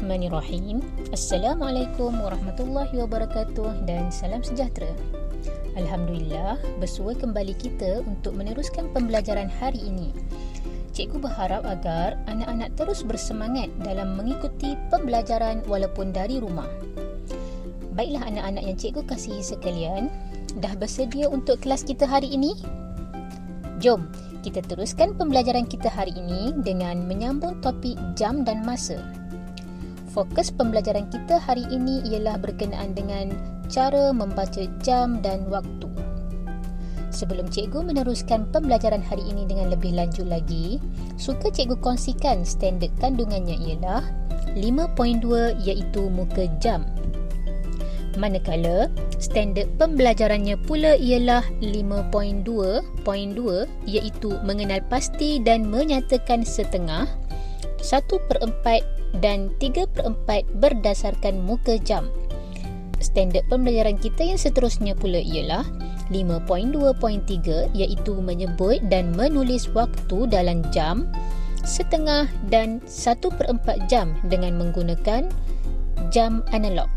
Bismillahirrahmanirrahim. Assalamualaikum warahmatullahi wabarakatuh dan salam sejahtera. Alhamdulillah, bersua kembali kita untuk meneruskan pembelajaran hari ini. Cikgu berharap agar anak-anak terus bersemangat dalam mengikuti pembelajaran walaupun dari rumah. Baiklah anak-anak yang cikgu kasihi sekalian, dah bersedia untuk kelas kita hari ini? Jom kita teruskan pembelajaran kita hari ini dengan menyambung topik jam dan masa. Fokus pembelajaran kita hari ini ialah berkenaan dengan cara membaca jam dan waktu. Sebelum cikgu meneruskan pembelajaran hari ini dengan lebih lanjut lagi, suka cikgu kongsikan standard kandungannya ialah 5.2 iaitu muka jam. Manakala standard pembelajarannya pula ialah 5.2.2 iaitu mengenal pasti dan menyatakan setengah, 1/4 dan 3/4 berdasarkan muka jam. Standard pembelajaran kita yang seterusnya pula ialah 5.2.3 iaitu menyebut dan menulis waktu dalam jam, setengah dan 1/4 jam dengan menggunakan jam analog.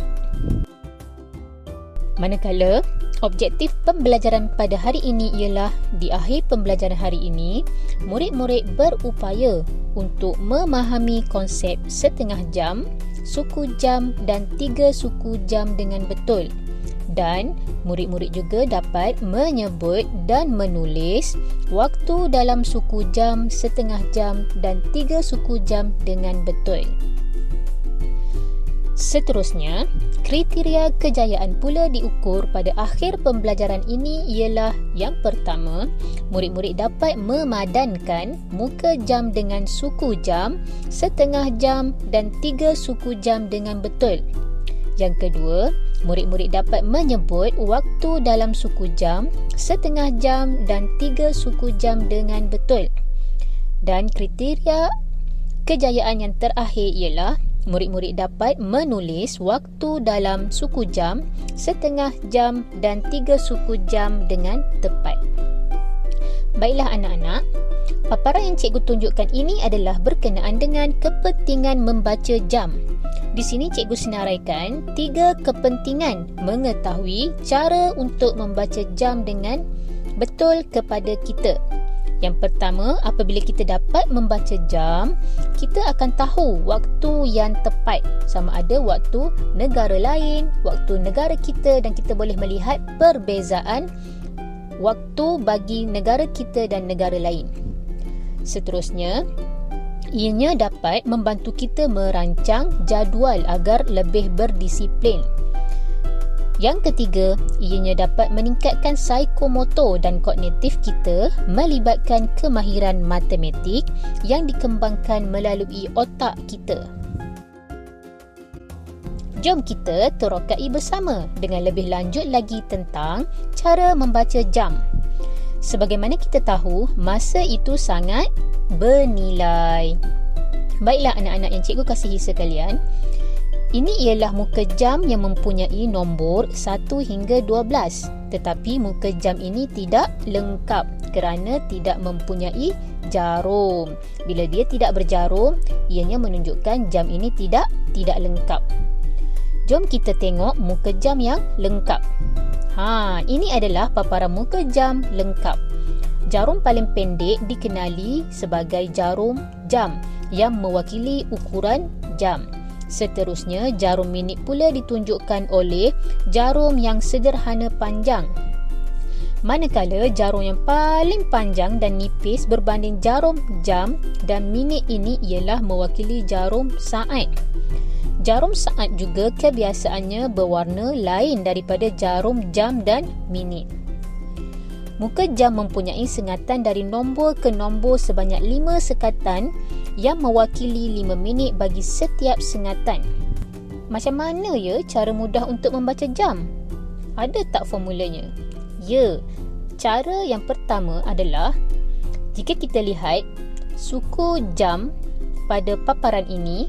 Manakala objektif pembelajaran pada hari ini ialah di akhir pembelajaran hari ini, murid-murid berupaya untuk memahami konsep setengah jam, suku jam dan 3 suku jam dengan betul. Dan murid-murid juga dapat menyebut dan menulis waktu dalam suku jam, setengah jam dan 3 suku jam dengan betul. Seterusnya, kriteria kejayaan pula diukur pada akhir pembelajaran ini ialah yang pertama, murid-murid dapat memadankan muka jam dengan suku jam, setengah jam dan 3 suku jam dengan betul. Yang kedua, murid-murid dapat menyebut waktu dalam suku jam, setengah jam dan 3 suku jam dengan betul. Dan kriteria kejayaan yang terakhir ialah murid-murid dapat menulis waktu dalam suku jam, setengah jam dan 3 suku jam dengan tepat. Baiklah anak-anak, paparan yang cikgu tunjukkan ini adalah berkenaan dengan kepentingan membaca jam. Di sini cikgu senaraikan 3 kepentingan mengetahui cara untuk membaca jam dengan betul kepada kita. Yang pertama, apabila kita dapat membaca jam, kita akan tahu waktu yang tepat. Sama ada waktu negara lain, waktu negara kita, dan kita boleh melihat perbezaan waktu bagi negara kita dan negara lain. Seterusnya, ianya dapat membantu kita merancang jadual agar lebih berdisiplin. Yang ketiga, ianya dapat meningkatkan psikomotor dan kognitif kita melibatkan kemahiran matematik yang dikembangkan melalui otak kita. Jom kita terokai bersama dengan lebih lanjut lagi tentang cara membaca jam. Sebagaimana kita tahu, masa itu sangat bernilai. Baiklah anak-anak yang cikgu kasihi sekalian, ini ialah muka jam yang mempunyai nombor 1 hingga 12. Tetapi muka jam ini tidak lengkap kerana tidak mempunyai jarum. Bila dia tidak berjarum, ianya menunjukkan jam ini tidak lengkap. Jom kita tengok muka jam yang lengkap. Ini adalah paparan muka jam lengkap. Jarum paling pendek dikenali sebagai jarum jam yang mewakili ukuran jam. Seterusnya, jarum minit pula ditunjukkan oleh jarum yang sederhana panjang. Manakala jarum yang paling panjang dan nipis berbanding jarum jam dan minit ini ialah mewakili jarum saat. Jarum saat juga kebiasaannya berwarna lain daripada jarum jam dan minit. Muka jam mempunyai sengatan dari nombor ke nombor sebanyak 5 sekatan yang mewakili 5 minit bagi setiap sengatan. Macam mana ya cara mudah untuk membaca jam? Ada tak formulanya? Ya, cara yang pertama adalah jika kita lihat suku jam pada paparan ini,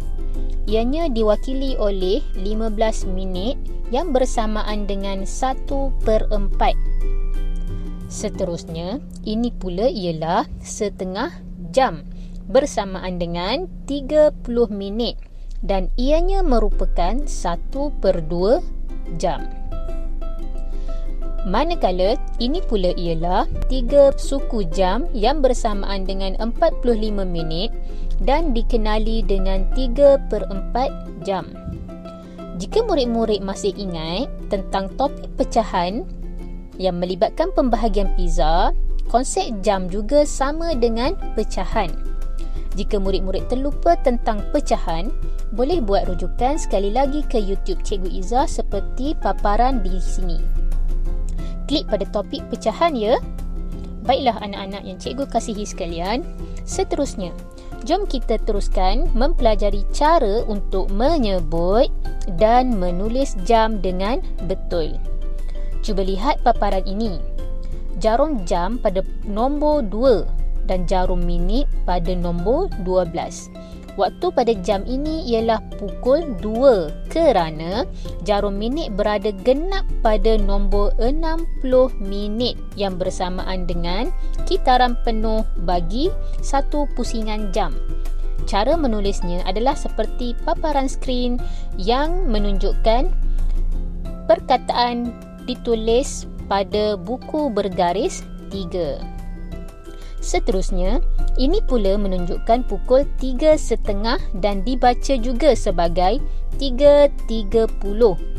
ianya diwakili oleh 15 minit yang bersamaan dengan 1/4. Seterusnya, ini pula ialah setengah jam bersamaan dengan 30 minit dan ianya merupakan 1/2 jam. Manakala ini pula ialah 3 suku jam yang bersamaan dengan 45 minit dan dikenali dengan 3/4 jam. Jika murid-murid masih ingat tentang topik pecahan yang melibatkan pembahagian pizza, konsep jam juga sama dengan pecahan. Jika murid-murid terlupa tentang pecahan, boleh buat rujukan sekali lagi ke YouTube Cikgu Izzah seperti paparan di sini. Klik pada topik pecahan ya. Baiklah anak-anak yang cikgu kasihi sekalian, seterusnya, jom kita teruskan mempelajari cara untuk menyebut dan menulis jam dengan betul. Cuba lihat paparan ini. Jarum jam pada nombor 2 dan jarum minit pada nombor 12. Waktu pada jam ini ialah pukul 2 kerana jarum minit berada genap pada nombor 60 minit yang bersamaan dengan kitaran penuh bagi satu pusingan jam. Cara menulisnya adalah seperti paparan skrin yang menunjukkan perkataan ditulis pada buku bergaris 3. Seterusnya, ini pula menunjukkan pukul 3.30 dan dibaca juga sebagai 3.30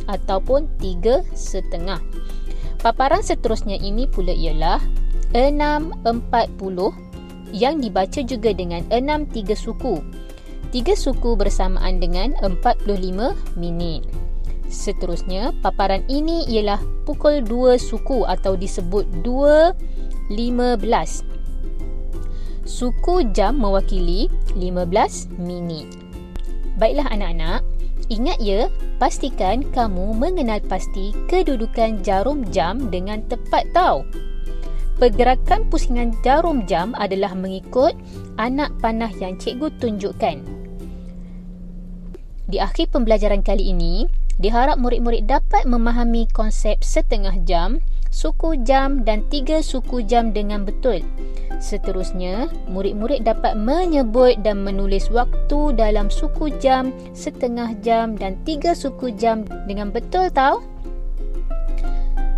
ataupun 3.30. Paparan seterusnya ini pula ialah 6.40 yang dibaca juga dengan 6 suku. 3 suku bersamaan dengan 45 minit. Seterusnya, paparan ini ialah pukul 2 suku atau disebut 2.15. Suku jam mewakili 15 minit. Baiklah anak-anak, ingat ya, pastikan kamu mengenal pasti kedudukan jarum jam dengan tepat tau. Pergerakan pusingan jarum jam adalah mengikut anak panah yang cikgu tunjukkan. Di akhir pembelajaran kali ini, diharap murid-murid dapat memahami konsep setengah jam, suku jam dan 3 suku jam dengan betul. Seterusnya, murid-murid dapat menyebut dan menulis waktu dalam suku jam, setengah jam dan 3 suku jam dengan betul tau.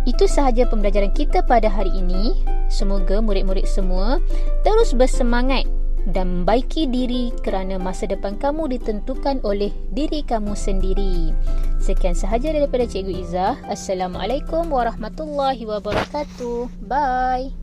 Itu sahaja pembelajaran kita pada hari ini. Semoga murid-murid semua terus bersemangat dan membaiki diri kerana masa depan kamu ditentukan oleh diri kamu sendiri. Sekian sahaja daripada Cikgu Izzah. Assalamualaikum warahmatullahi wabarakatuh. Bye.